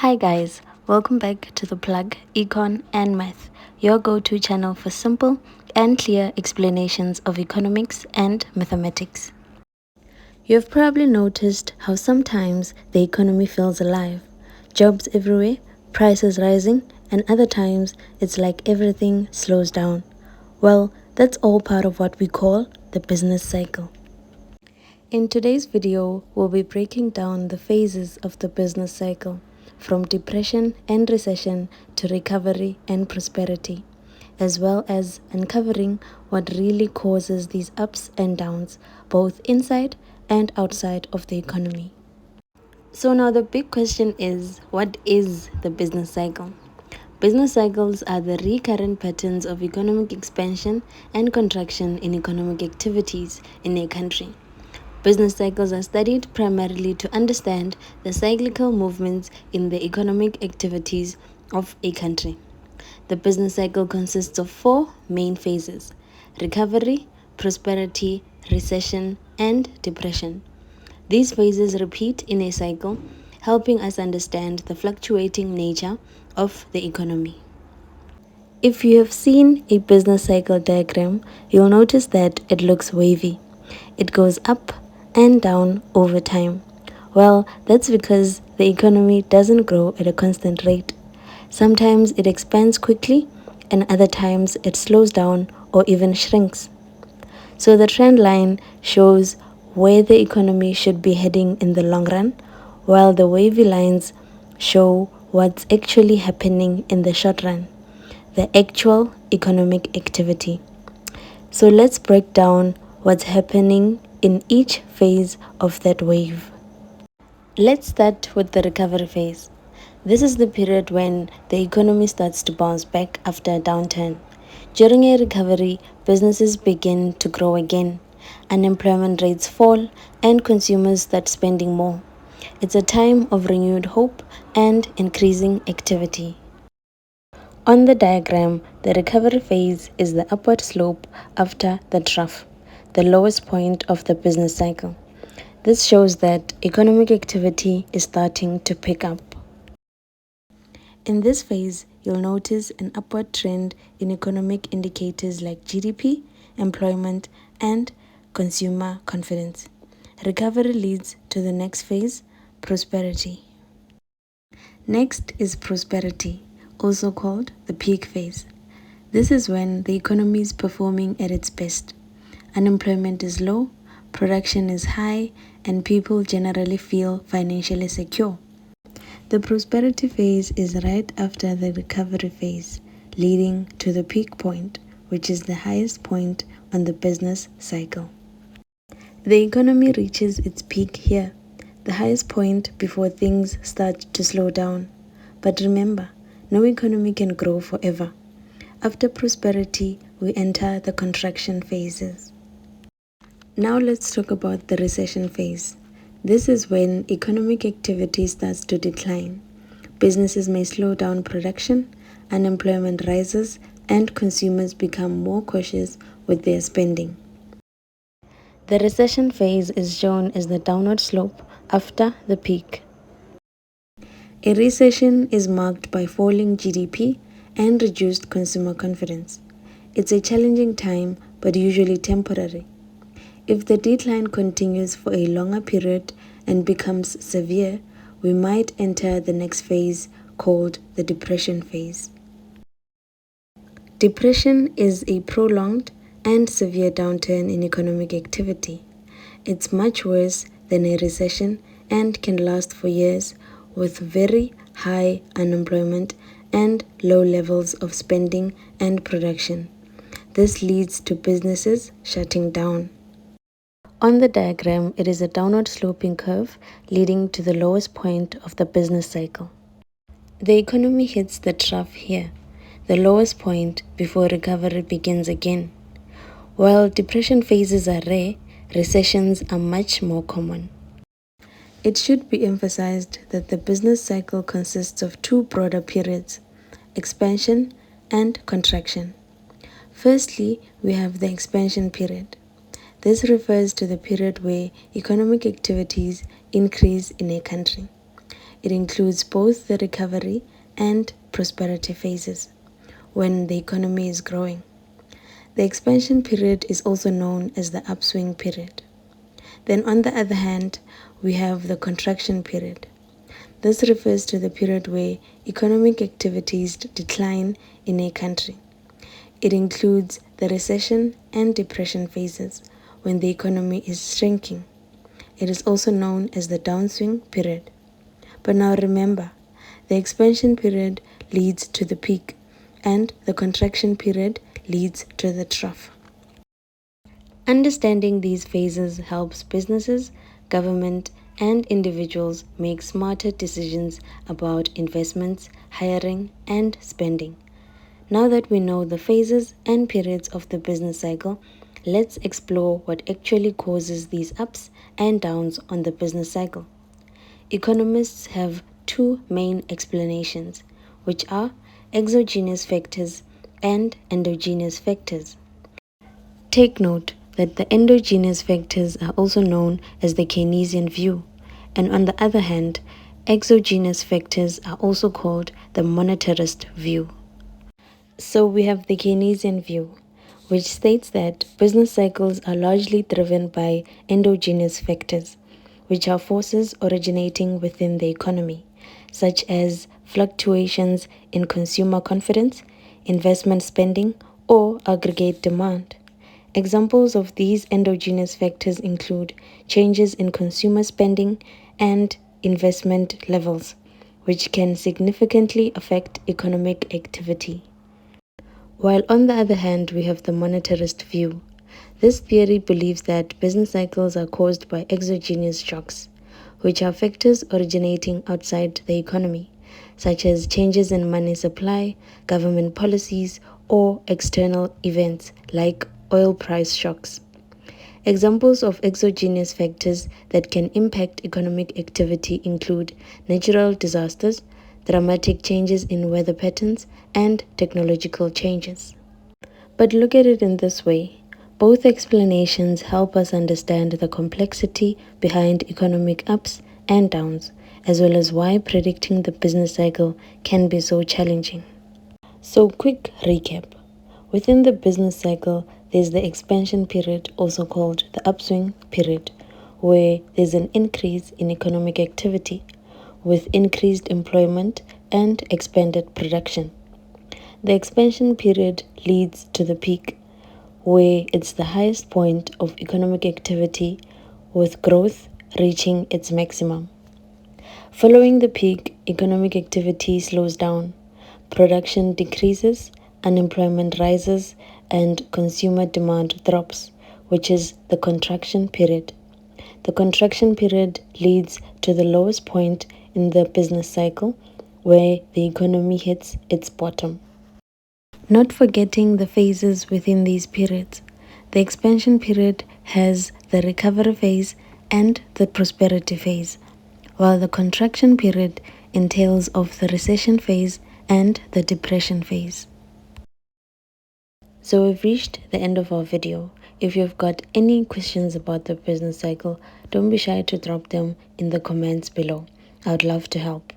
Hi guys, welcome back to the plug Econ&Math, your go-to channel for simple and clear explanations of economics and mathematics. You've probably noticed how sometimes the economy feels alive, jobs everywhere, prices rising, and other times it's like everything slows down. Well, that's all part of what we call the business cycle. In today's video, we'll be breaking down the phases of the business cycle, from depression and recession to recovery and prosperity, as well as uncovering what really causes these ups and downs, both inside and outside of the economy. So now the big question is, what is the business cycle? Business cycles are the recurrent patterns of economic expansion and contraction in economic activities in a country. Business cycles are studied primarily to understand the cyclical movements in the economic activities of a country. The business cycle consists of four main phases: recovery, prosperity, recession, and depression. These phases repeat in a cycle, helping us understand the fluctuating nature of the economy. If you have seen a business cycle diagram, you'll notice that it looks wavy. It goes up and down over time. Well, that's because the economy doesn't grow at a constant rate. Sometimes it expands quickly, and other times it slows down or even shrinks. So the trend line shows where the economy should be heading in the long run, while the wavy lines show what's actually happening in the short run, the actual economic activity. So let's break down what's happening in each phase of that wave. Let's start with the recovery phase. This is the period when the economy starts to bounce back after a downturn. During a recovery, businesses begin to grow again, unemployment rates fall, and consumers start spending more. It's a time of renewed hope and increasing activity. On the diagram, the recovery phase is the upward slope after the trough, the lowest point of the business cycle. This shows that economic activity is starting to pick up. In this phase, you'll notice an upward trend in economic indicators like GDP, employment, and consumer confidence. Recovery leads to the next phase, prosperity. Next is prosperity, also called the peak phase. This is when the economy is performing at its best. Unemployment is low, production is high, and people generally feel financially secure. The prosperity phase is right after the recovery phase, leading to the peak point, which is the highest point on the business cycle. The economy reaches its peak here, the highest point before things start to slow down. But remember, no economy can grow forever. After prosperity, we enter the contraction phases. Now let's talk about the recession phase. This is when economic activity starts to decline. Businesses may slow down production, unemployment rises, and consumers become more cautious with their spending. The recession phase is shown as the downward slope after the peak. A recession is marked by falling GDP and reduced consumer confidence. It's a challenging time, but usually temporary. If the decline continues for a longer period and becomes severe, we might enter the next phase called the depression phase. Depression is a prolonged and severe downturn in economic activity. It's much worse than a recession and can last for years, with very high unemployment and low levels of spending and production. This leads to businesses shutting down. On the diagram, it is a downward sloping curve leading to the lowest point of the business cycle. The economy hits the trough here, the lowest point before recovery begins again. While depression phases are rare, recessions are much more common. It should be emphasized that the business cycle consists of two broader periods: expansion and contraction. Firstly, we have the expansion period. This refers to the period where economic activities increase in a country. It includes both the recovery and prosperity phases when the economy is growing. The expansion period is also known as the upswing period. Then on the other hand, we have the contraction period. This refers to the period where economic activities decline in a country. It includes the recession and depression phases when the economy is shrinking. It is also known as the downswing period. But now remember, the expansion period leads to the peak and the contraction period leads to the trough. Understanding these phases helps businesses, government, and individuals make smarter decisions about investments, hiring, and spending. Now that we know the phases and periods of the business cycle, let's explore what actually causes these ups and downs on the business cycle. Economists have two main explanations, which are exogenous factors and endogenous factors. Take note that the endogenous factors are also known as the Keynesian view, and on the other hand, exogenous factors are also called the monetarist view. So we have the Keynesian view, which states that business cycles are largely driven by endogenous factors, which are forces originating within the economy, such as fluctuations in consumer confidence, investment spending, or aggregate demand. Examples of these endogenous factors include changes in consumer spending and investment levels, which can significantly affect economic activity. While on the other hand, we have the monetarist view. This theory believes that business cycles are caused by exogenous shocks, which are factors originating outside the economy, such as changes in money supply, government policies, or external events like oil price shocks. Examples of exogenous factors that can impact economic activity include natural disasters, dramatic changes in weather patterns, and technological changes. But look at it in this way. Both explanations help us understand the complexity behind economic ups and downs, as well as why predicting the business cycle can be so challenging. So, quick recap. Within the business cycle, there's the expansion period, also called the upswing period, where there's an increase in economic activity with increased employment and expanded production. The expansion period leads to the peak, where it's the highest point of economic activity with growth reaching its maximum. Following the peak, economic activity slows down, production decreases, unemployment rises, and consumer demand drops, which is the contraction period. The contraction period leads to the lowest point in the business cycle, where the economy hits its bottom. Not forgetting the phases within these periods. The expansion period has the recovery phase and the prosperity phase, while the contraction period entails of the recession phase and the depression phase. So we've reached the end of our video. If you've got any questions about the business cycle, don't be shy to drop them in the comments below. I would love to help.